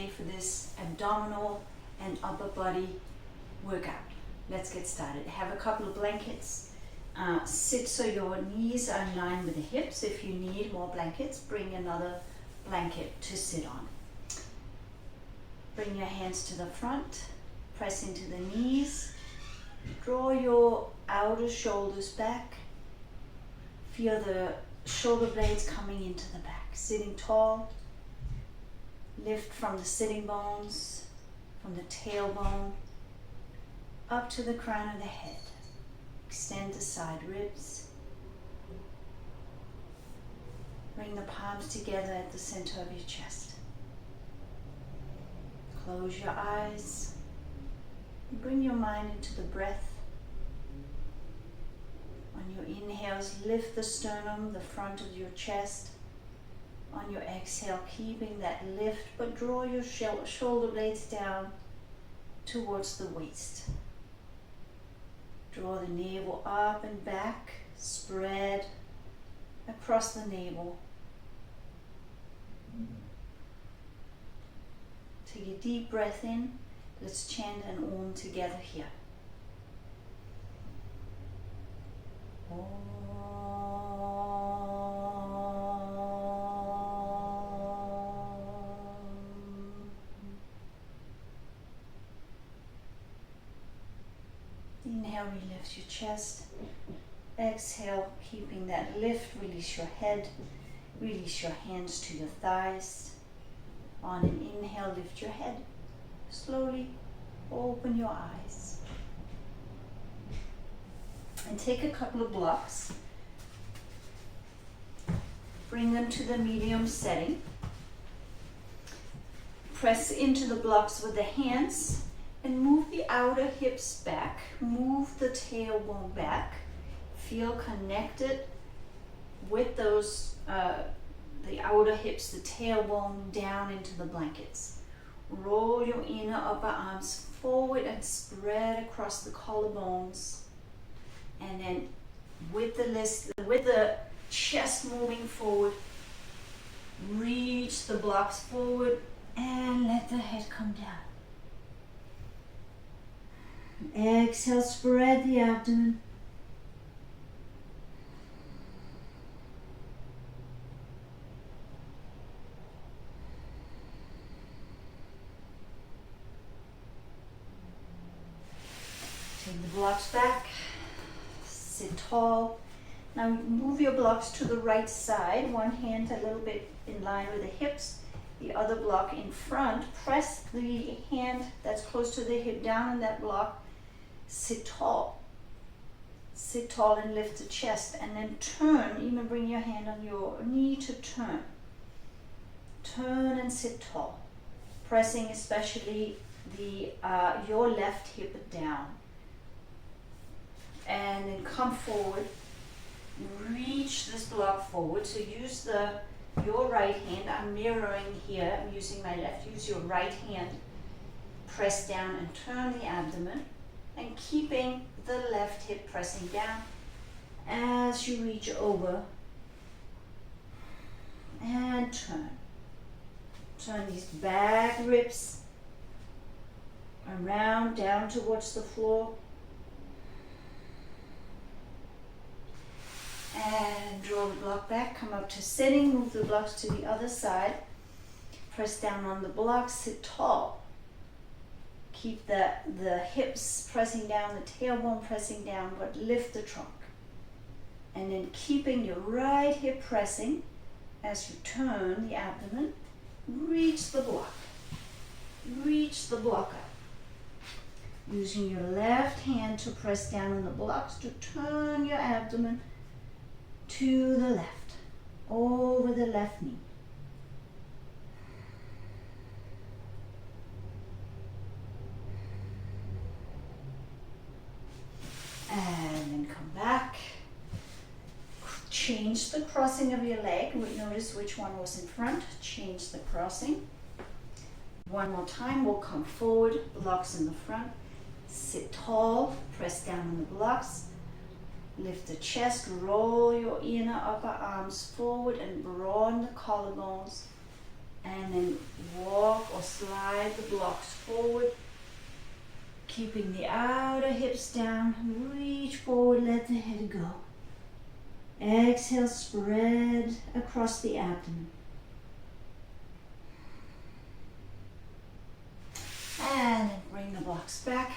today for this abdominal and upper body workout. Let's get started. Have a couple of blankets. Sit so your knees are in line with the hips. If you need more blankets, bring another blanket to sit on. Bring your hands to the front, press into the knees, draw your outer shoulders back, feel the shoulder blades coming into the back. Sitting tall, lift from the sitting bones, from the tailbone, up to the crown of the head. Extend the side ribs. Bring the palms together at the center of your chest. Close your eyes. Bring your mind into the breath. On your inhales, lift the sternum, the front of your chest. On your exhale, keeping that lift, but draw your shoulder blades down towards the waist. Draw the navel up and back, spread across the navel. Take a deep breath in. Let's chant an Om together here. Om. Inhale, relift your chest. Exhale, keeping that lift, release your head. Release your hands to your thighs. On an inhale, lift your head. Slowly open your eyes. And take a couple of blocks. Bring them to the medium setting. Press into the blocks with the hands and move the outer hips back. Move the tailbone back. Feel connected with those, the outer hips, the tailbone down into the blankets. Roll your inner upper arms forward and spread across the collarbones. And then with the chest moving forward, reach the blocks forward and let the head come down. Exhale, spread the abdomen. Take the blocks back. Sit tall. Now move your blocks to the right side. One hand a little bit in line with the hips. The other block in front. Press the hand that's close to the hip down on that block. Sit tall. Sit tall and lift the chest. And then turn. Even bring your hand on your knee to turn. Turn and sit tall. Pressing especially your left hip down. And then come forward, reach this block forward. So use your right hand. I'm mirroring here, I'm using my left. Use your right hand, press down and turn the abdomen, and keeping the left hip pressing down as you reach over and turn. Turn these back ribs around, down towards the floor. And draw the block back, come up to sitting, move the blocks to the other side. Press down on the blocks, sit tall. Keep the hips pressing down, the tailbone pressing down, but lift the trunk. And then keeping your right hip pressing as you turn the abdomen, reach the block. Reach the block up. Using your left hand to press down on the blocks to turn your abdomen to the left, over the left knee. And then come back. Change the crossing of your leg. Notice which one was in front. Change the crossing. One more time, we'll come forward, blocks in the front. Sit tall, press down on the blocks. Lift the chest, roll your inner upper arms forward and broaden the collarbones. And then walk or slide the blocks forward, keeping the outer hips down. Reach forward, let the head go. Exhale, spread across the abdomen. And then bring the blocks back.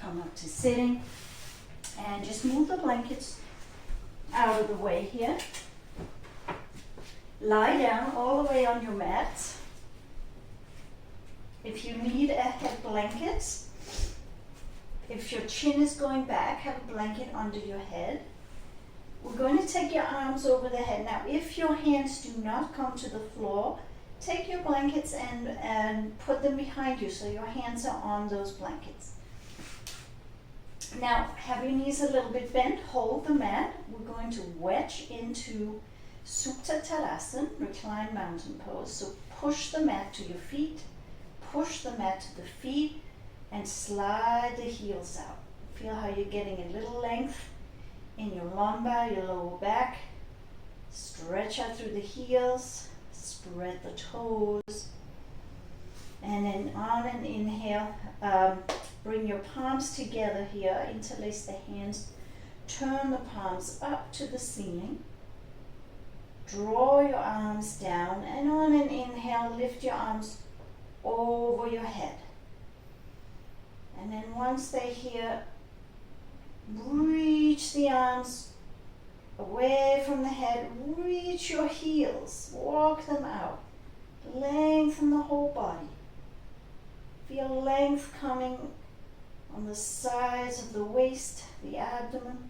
Come up to sitting. And just move the blankets out of the way here. Lie down all the way on your mat. If you need a head blanket, if your chin is going back, have a blanket under your head. We're going to take your arms over the head. Now, if your hands do not come to the floor, take your blankets and put them behind you so your hands are on those blankets. Now, have your knees a little bit bent, hold the mat. We're going to wedge into Supta Tadasana, reclined mountain pose. So push the mat to your feet, push the mat to the feet, and slide the heels out. Feel how you're getting a little length in your lumbar, your lower back. Stretch out through the heels, spread the toes. And then on an inhale, bring your palms together here, interlace the hands, turn the palms up to the ceiling. Draw your arms down, and on an inhale, lift your arms over your head. And then once they're here, reach the arms away from the head, reach your heels, walk them out, lengthen the whole body. Feel length coming on the sides of the waist, the abdomen.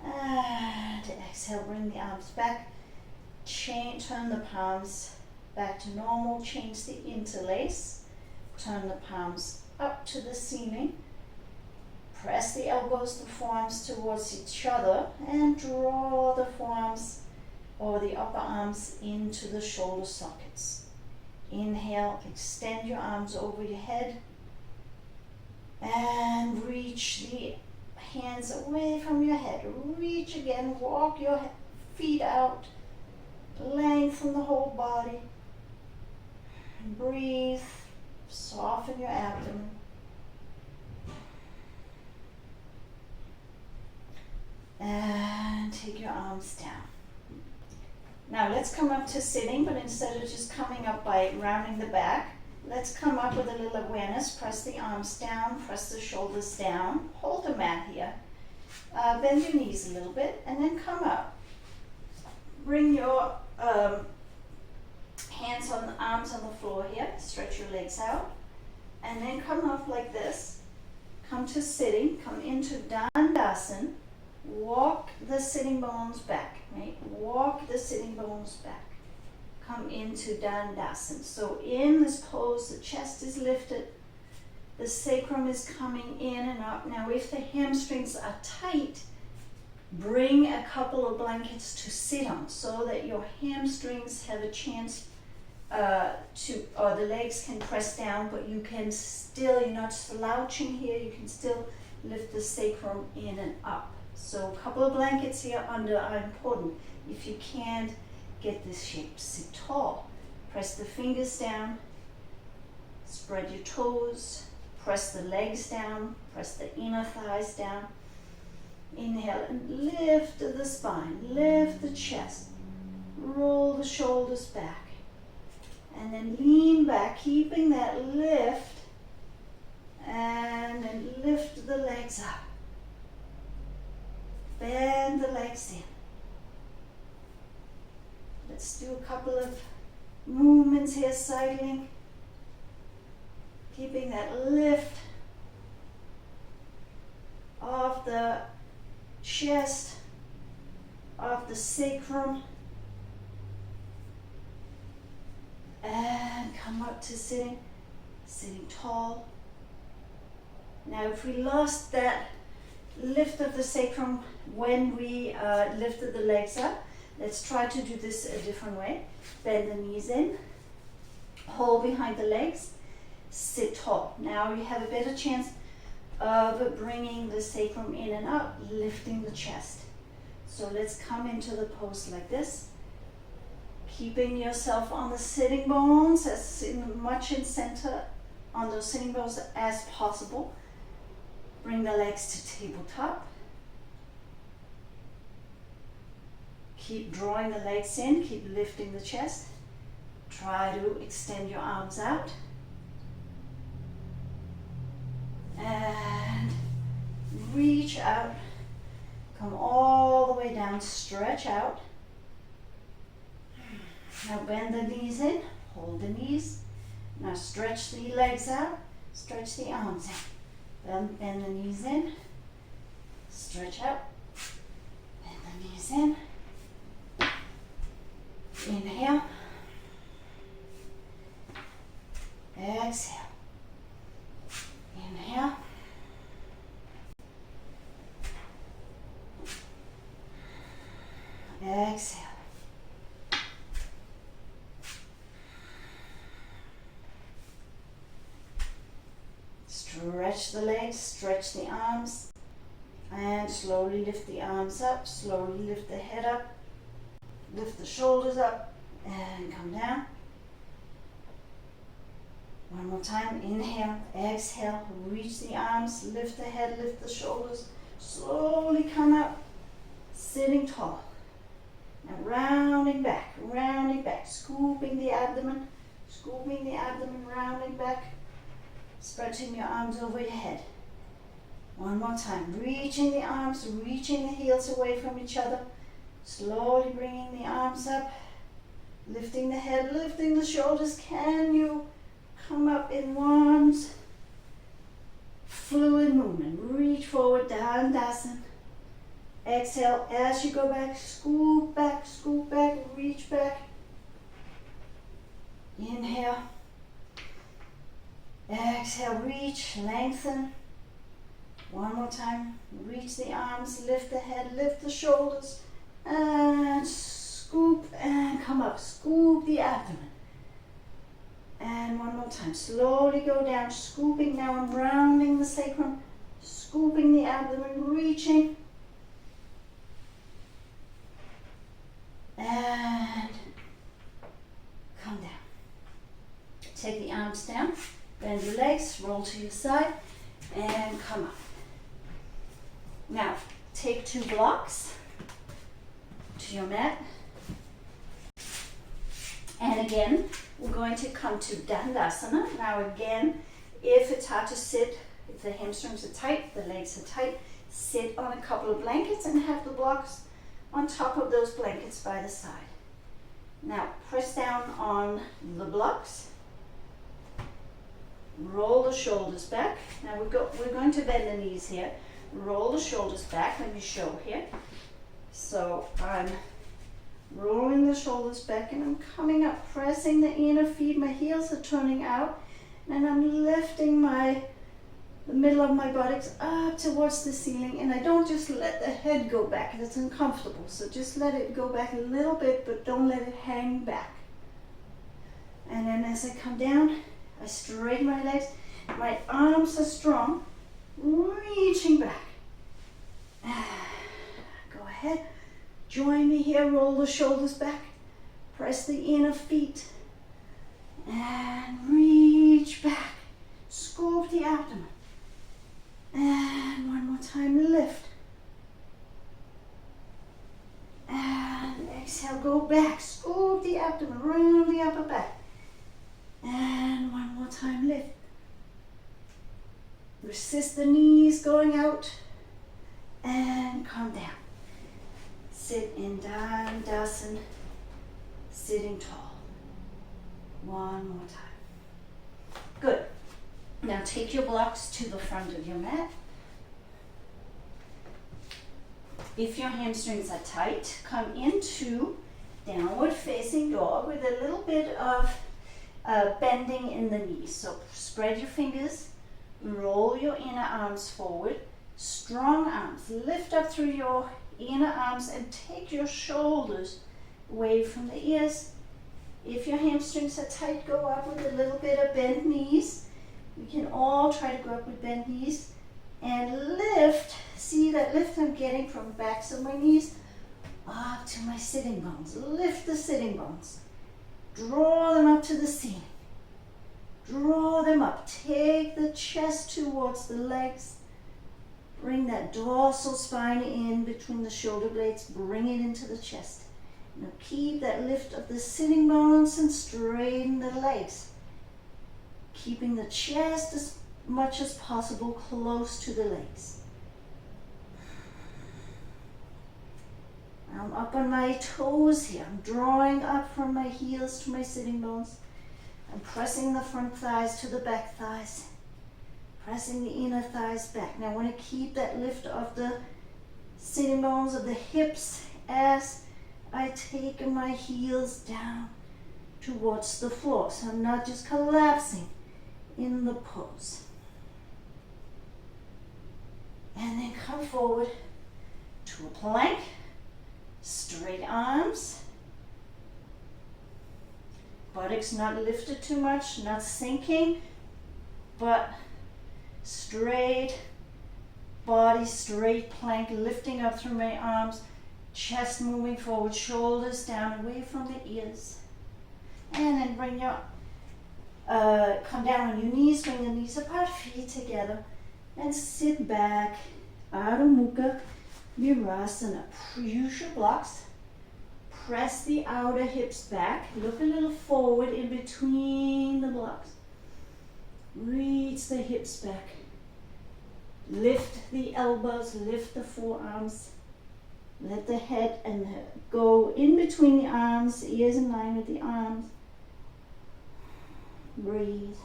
And exhale, bring the arms back, turn the palms back to normal, change the interlace, turn the palms up to the ceiling, press the elbows, the forearms towards each other, and draw the forearms or the upper arms into the shoulder sockets. Inhale, extend your arms over your head, and reach the hands away from your head. Reach again, walk your feet out, lengthen the whole body. Breathe, soften your abdomen. And take your arms down. Now let's come up to sitting, but instead of just coming up by rounding the back, let's come up with a little awareness. Press the arms down, press the shoulders down, hold the mat here. Bend your knees a little bit, and then come up. Bring your arms on the floor here, stretch your legs out, and then come up like this. Come to sitting, come into Dandasana, walk the sitting bones back, right? Walk the sitting bones back. Come into Dandasana. So in this pose, the chest is lifted, the sacrum is coming in and up. Now if the hamstrings are tight, bring a couple of blankets to sit on so that your hamstrings have a chance or the legs can press down, but you can still, you're not slouching here, you can still lift the sacrum in and up. So a couple of blankets here under are important. If you can't get this shape, sit tall. Press the fingers down, spread your toes, press the legs down, press the inner thighs down. Inhale and lift the spine, lift the chest, roll the shoulders back, and then lean back, keeping that lift, and then lift the legs up. Bend the legs in. Let's do a couple of movements here, cycling, keeping that lift of the chest, of the sacrum, and come up to sitting tall. Now if we lost that lift of the sacrum when we lifted the legs up, let's try to do this a different way. Bend the knees in, hold behind the legs, sit tall. Now you have a better chance of bringing the sacrum in and up, lifting the chest. So let's come into the pose like this. Keeping yourself on the sitting bones, much in center on those sitting bones as possible. Bring the legs to tabletop. Keep drawing the legs in, keep lifting the chest. Try to extend your arms out. And reach out. Come all the way down, stretch out. Now bend the knees in, hold the knees. Now stretch the legs out, stretch the arms in. Bend the knees in, stretch out, bend the knees in. Inhale, exhale, inhale, exhale. Stretch the legs, stretch the arms, and slowly lift the arms up, slowly lift the head up, lift the shoulders up, and come down. One more time, inhale, exhale, reach the arms, lift the head, lift the shoulders, slowly come up, sitting tall. Now rounding back, scooping the abdomen, rounding back. Stretching your arms over your head. One more time. Reaching the arms, reaching the heels away from each other. Slowly bringing the arms up. Lifting the head, lifting the shoulders. Can you come up in one fluid movement? Reach forward, Dandasana. Exhale as you go back, scoop back, reach back. Inhale. Exhale, reach, lengthen. One more time. Reach the arms, lift the head, lift the shoulders, and scoop and come up. Scoop the abdomen. And one more time. Slowly go down, scooping. Now I'm rounding the sacrum, scooping the abdomen, reaching. And come down. Take the arms down. Bend your legs, roll to your side, and come up. Now, take 2 blocks to your mat. And again, we're going to come to Dandasana. Now again, if it's hard to sit, if the hamstrings are tight, the legs are tight, sit on a couple of blankets and have the blocks on top of those blankets by the side. Now, press down on the blocks. Roll the shoulders back. Now we're going to bend the knees here. Roll the shoulders back. Let me show here. So I'm rolling the shoulders back and I'm coming up, pressing the inner feet. My heels are turning out and I'm lifting the middle of my buttocks up towards the ceiling, and I don't just let the head go back. That's uncomfortable. So just let it go back a little bit, but don't let it hang back. And then as I come down, I straighten my legs, my arms are strong, reaching back. Go ahead, join me here, roll the shoulders back, press the inner feet, and reach back, scoop the abdomen. And one more time, lift. And exhale, go back, scoop the abdomen, round the upper back. And one more time, lift. Resist the knees going out and come down. Sit in Dandasana, sitting tall. One more time. Good. Now take your blocks to the front of your mat. If your hamstrings are tight, come into downward facing dog with a little bit of bending in the knees. So spread your fingers, roll your inner arms forward, strong arms, lift up through your inner arms and take your shoulders away from the ears. If your hamstrings are tight, go up with a little bit of bent knees. We can all try to go up with bent knees and lift. See that lift I'm getting from backs of my knees up to my sitting bones. Lift the sitting bones. Draw them up to the ceiling. Draw them up. Take the chest towards the legs. Bring that dorsal spine in between the shoulder blades. Bring it into the chest. Now keep that lift of the sitting bones and straighten the legs. Keeping the chest as much as possible close to the legs. I'm up on my toes here. I'm drawing up from my heels to my sitting bones. I'm pressing the front thighs to the back thighs. Pressing the inner thighs back. Now I want to keep that lift of the sitting bones of the hips as I take my heels down towards the floor. So I'm not just collapsing in the pose. And then come forward to a plank. Straight arms. Buttocks not lifted too much, not sinking, but straight body, straight plank, lifting up through my arms, chest moving forward, shoulders down, away from the ears. And then bring your, come down on your knees, bring the knees apart, feet together, and sit back, Adho Mukha Svanasana. Use your blocks. Press the outer hips back. Look a little forward in between the blocks. Reach the hips back. Lift the elbows, lift the forearms. Let the head and the go in between the arms, ears in line with the arms. Breathe.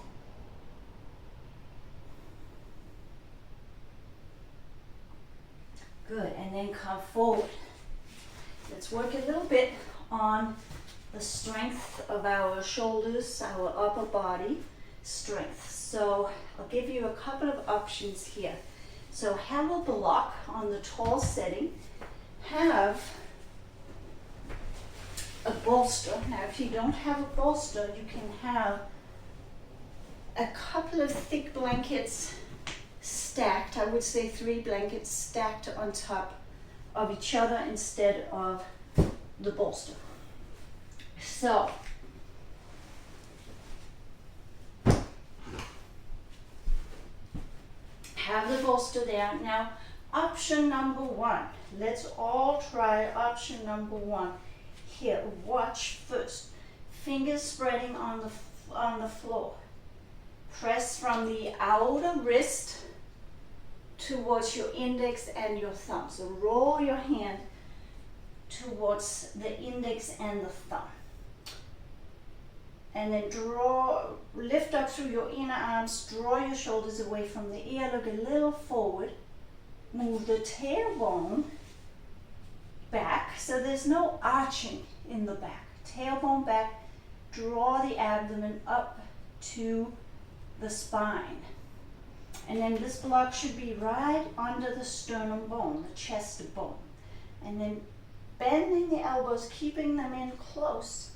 Good, and then come forward. Let's work a little bit on the strength of our shoulders, our upper body strength. So I'll give you a couple of options here. So have a block on the tall setting. Have a bolster. Now if you don't have a bolster, you can have a couple of thick blankets stacked. I would say 3 blankets stacked on top of each other instead of the bolster. So have the bolster there. Now option number 1. Let's all try option number 1. Here, watch first. Fingers spreading on the floor. Press from the outer wrist towards your index and your thumb. So roll your hand towards the index and the thumb. And then lift up through your inner arms, draw your shoulders away from the ear, look a little forward. Move the tailbone back, so there's no arching in the back. Tailbone back, draw the abdomen up to the spine. And then this block should be right under the sternum bone, the chest bone. And then bending the elbows, keeping them in close.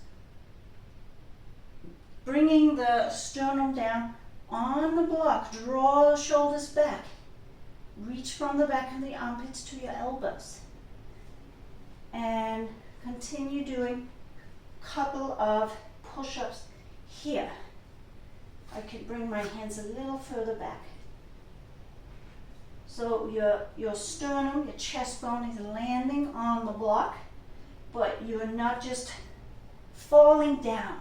Bringing the sternum down on the block. Draw the shoulders back. Reach from the back of the armpits to your elbows. And continue doing a couple of push-ups here. I could bring my hands a little further back. So your sternum, your chest bone is landing on the block, but you're not just falling down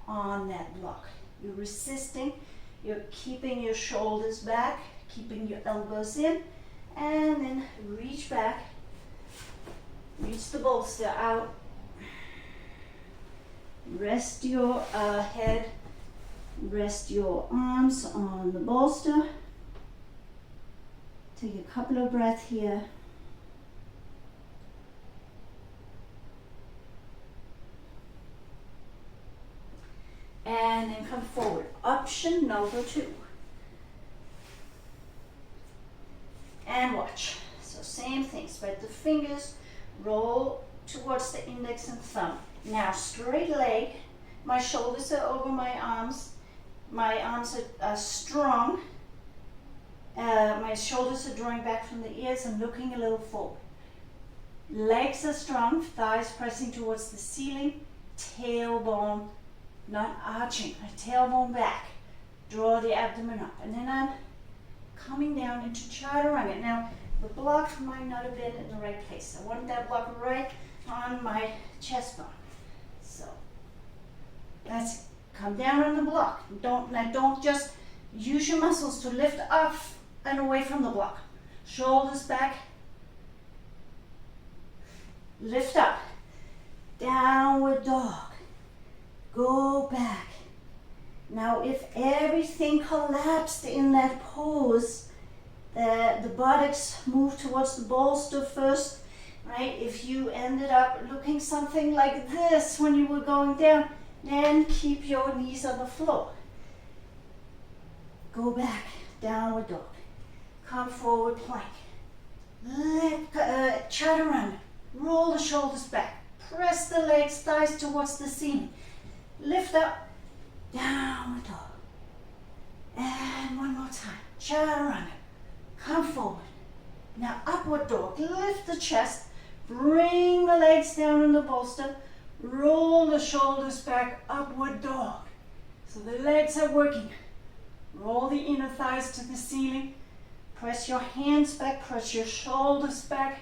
on that block. You're resisting, you're keeping your shoulders back, keeping your elbows in, and then reach back, reach the bolster out, rest your head, rest your arms on the bolster. Take a couple of breaths here. And then come forward. Option number 2. And watch. So same thing. Spread the fingers, roll towards the index and thumb. Now straight leg. My shoulders are over my arms. My arms are strong. My shoulders are drawing back from the ears and looking a little forward. Legs are strong, thighs pressing towards the ceiling. tailbone, not arching, a tailbone back. Draw the abdomen up, and then I'm coming down into chaturanga. Now, the block might not have been in the right place. I want that block right on my chest bone. So, that's it. Come down on the block. Don't just use your muscles to lift up and away from the block. Shoulders back. Lift up. Downward dog. Go back. Now, if everything collapsed in that pose, the buttocks move towards the bolster first, right? If you ended up looking something like this when you were going down, then keep your knees on the floor. Go back, downward dog. Come forward, plank. Chaturanga. Roll the shoulders back. Press the legs, thighs towards the ceiling. Lift up, downward dog. And one more time. Chaturanga. Come forward. Now upward dog. Lift the chest. Bring the legs down in the bolster. Roll the shoulders back. Upward dog. So the legs are working. Roll the inner thighs to the ceiling. Press your hands back. Press your shoulders back.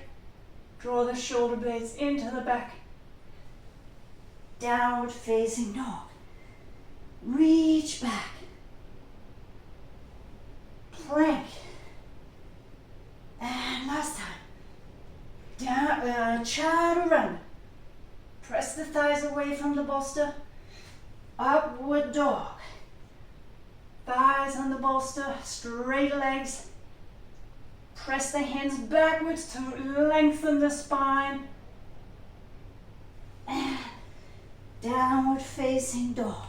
Draw the shoulder blades into the back. Downward facing dog. Reach back. Plank. And last time. Down, chaturanga. Press the thighs away from the bolster. Upward dog. Thighs on the bolster, straight legs. Press the hands backwards to lengthen the spine. And downward facing dog.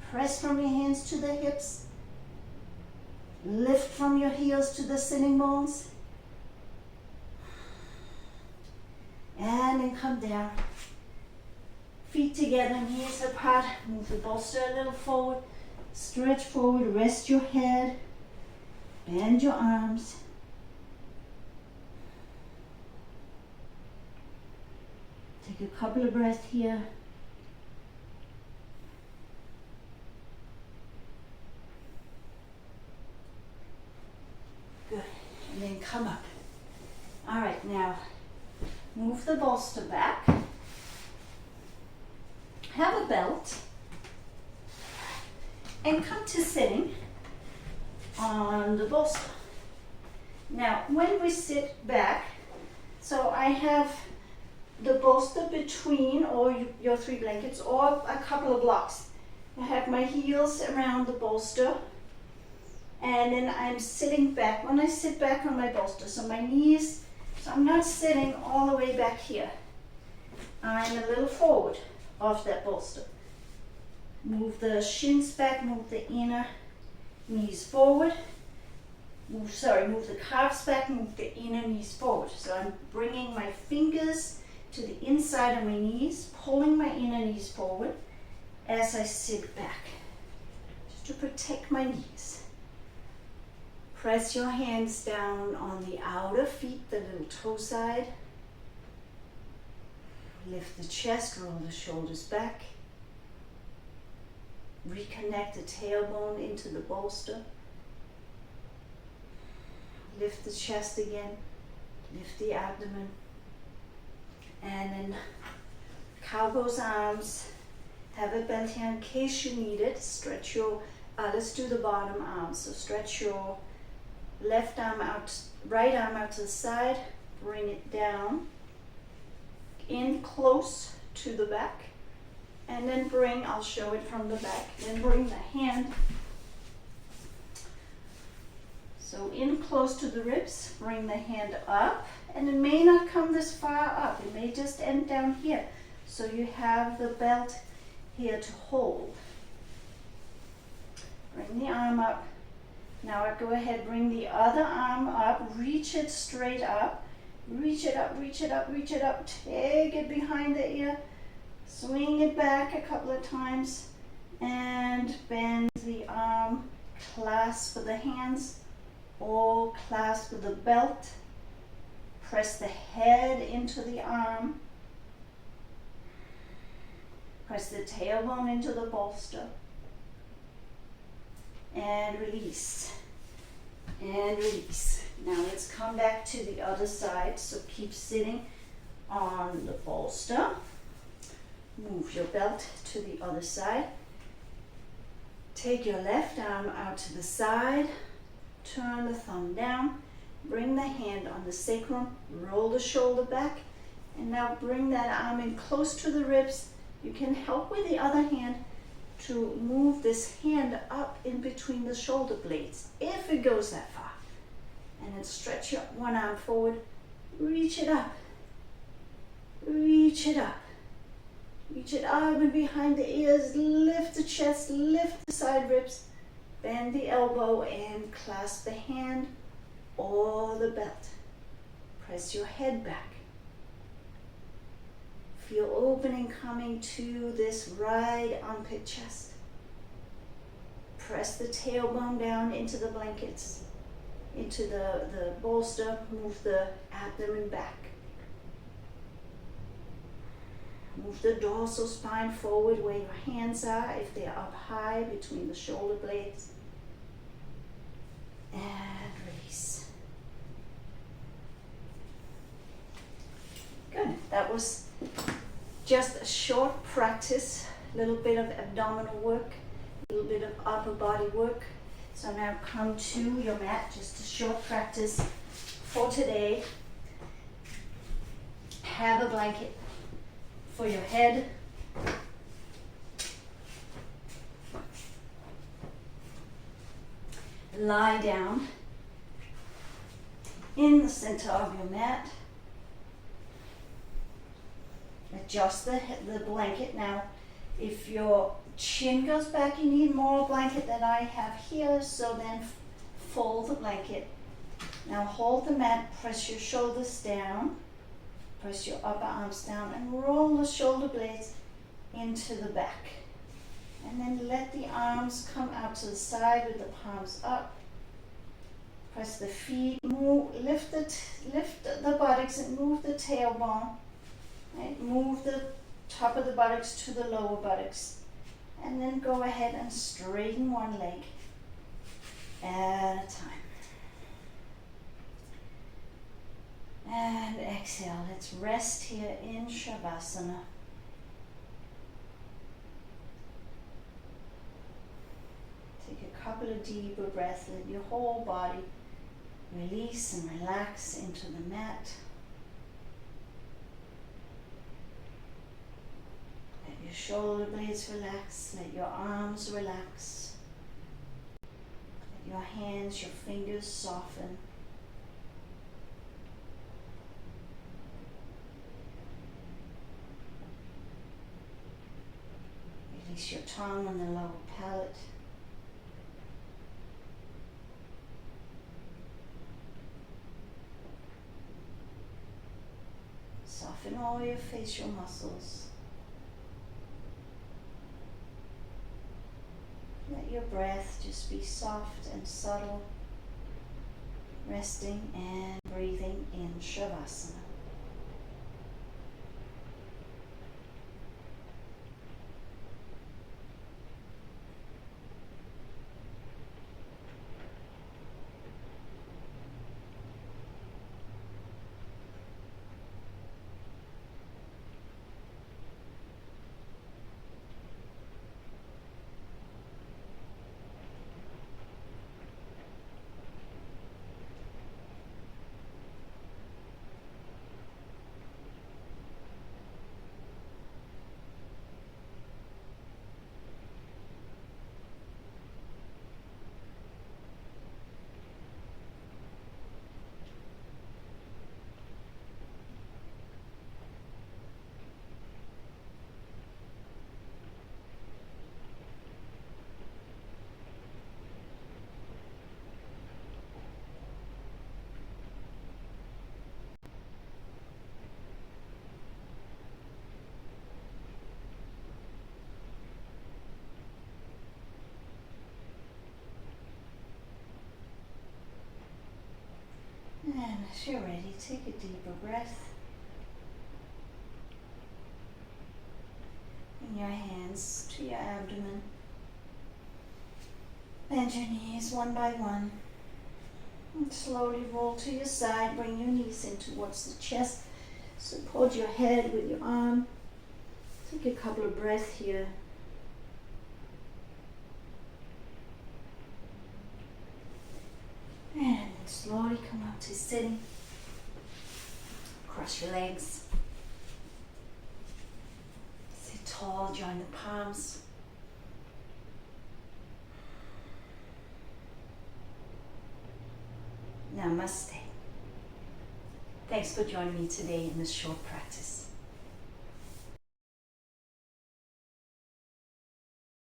Press from your hands to the hips. Lift from your heels to the sitting bones. And then come down. Feet together, knees apart. Move the bolster a little forward. Stretch forward, rest your head. Bend your arms. Take a couple of breaths here. Good. And then come up. All right, now move the bolster back. Have a belt. And come to sitting on the bolster. Now, when we sit back, so I have the bolster between or your three blankets or a couple of blocks. I have my heels around the bolster, and then I'm sitting back. When I sit back on my bolster, so my knees, so I'm not sitting all the way back here. I'm a little forward of that bolster. Move the shins back, move the inner knees forward. Move the calves back, move the inner knees forward. So I'm bringing my fingers to the inside of my knees, pulling my inner knees forward as I sit back, just to protect my knees. Press your hands down on the outer feet, the little toe side. Lift the chest, roll the shoulders back. Reconnect the tailbone into the bolster. Lift the chest again. Lift the abdomen. And then cowgirl's arms. Have it bent here in case you need it. Stretch your, let's do the bottom arm. So stretch your left arm out, right arm out to the side. Bring it down. In close to the back. And then bring, I'll show it from the back, then bring the hand. So in close to the ribs, bring the hand up, and it may not come this far up, it may just end down here. So you have the belt here to hold. Bring the arm up. Now I go ahead, bring the other arm up, reach it straight up, reach it up, reach it up, reach it up, take it behind the ear. Swing it back a couple of times and bend the arm, clasp the hands or clasp the belt. Press the head into the arm. Press the tailbone into the bolster. And release. And release. Now let's come back to the other side. So keep sitting on the bolster. Move your belt to the other side. Take your left arm out to the side. Turn the thumb down. Bring the hand on the sacrum. Roll the shoulder back. And now bring that arm in close to the ribs. You can help with the other hand to move this hand up in between the shoulder blades, if it goes that far. And then stretch your one arm forward, reach it up, reach it up. Reach it up and behind the ears, lift the chest, lift the side ribs, bend the elbow and clasp the hand or the belt. Press your head back. Feel opening coming to this right armpit chest. Press the tailbone down into the blankets, into the bolster. Move the abdomen back. Move the dorsal spine forward where your hands are, if they are up high between the shoulder blades. And release. Good. That was just a short practice, a little bit of abdominal work, a little bit of upper body work. So now come to your mat, just a short practice for today. Have a blanket for your head. Lie down in the center of your mat. Adjust the blanket. Now, if your chin goes back, you need more blanket than I have here, so then fold the blanket. Now hold the mat, press your shoulders down, press your upper arms down, and roll the shoulder blades into the back. And then let the arms come out to the side with the palms up. Press the feet, lift the buttocks and move the tailbone. Right? Move the top of the buttocks to the lower buttocks. And then go ahead and straighten one leg at a time. And exhale. Let's rest here in Savasana. Take a couple of deeper breaths. Let your whole body release and relax into the mat. Let your shoulder blades relax. Let your arms relax. Let your hands, your fingers soften. Release your tongue on the lower palate. Soften all your facial muscles. Let your breath just be soft and subtle, resting and breathing in Savasana. And as you're ready, take a deeper breath. Bring your hands to your abdomen. Bend your knees one by one. And slowly roll to your side. Bring your knees in towards the chest. Support your head with your arm. Take a couple of breaths here. And slowly come up to sitting. Cross your legs. Sit tall, join the palms. Namaste. Thanks for joining me today in this short practice.